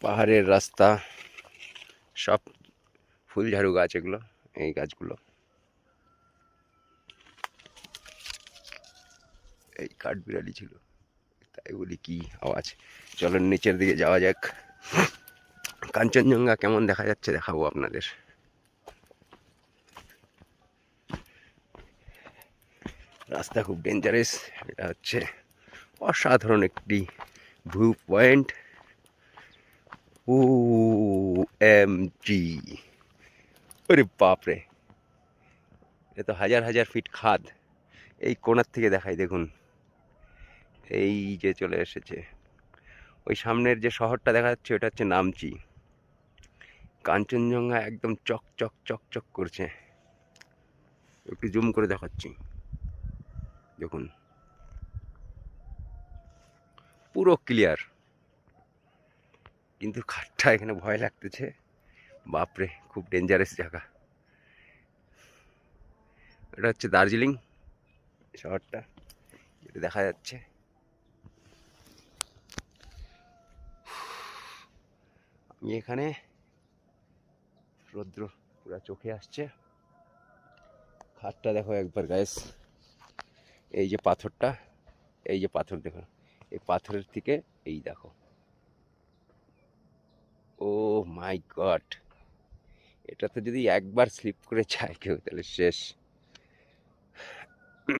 পাহাড়ের রাস্তা, সব ফুলঝাড়ু গাছ, এগুলো এই গাছগুলো। এই কাঠবিড়ালি ছিল, তাই বলি কি আওয়াজ। চলো নিচের দিকে যাওয়া যাক। কাঞ্চনজঙ্ঘা কেমন দেখা যাচ্ছে দেখাবো আপনাদের। রাস্তা খুব ডেঞ্জারাস। এটা হচ্ছে অসাধারণ একটি ভিউ পয়েন্ট। ও এম জি, ওরে বাপরে, এ তো হাজার হাজার ফিট খাদ। এই কোণার থেকে দেখাই দেখুন, এই যে চলে এসেছে। ওই সামনের যে শহরটা দেখা যাচ্ছে ওটা হচ্ছে নামচি। কাঞ্চনজঙ্ঘা একদম চক চক চক চক করছে। একটু জুম করে দেখাচ্ছি, দেখুন পুরো ক্লিয়ার। কিন্তু খাটটা এখানে ভয় লাগতেছে, বাপরে খুব ডেঞ্জারাস জায়গা। এটা হচ্ছে দার্জিলিং শহরটা, এটা দেখা যাচ্ছে। আমি এখানে, রৌদ্র পুরো চোখে আসছে। খাটটা দেখো একবার গাইস, এই যে পাথরটা, এই যে পাথর দেখো, এই পাথরের থেকে এই দেখো, ও মাই গড, এটাতে যদি একবার স্লিপ করে যায় কেউ তাহলে শেষ।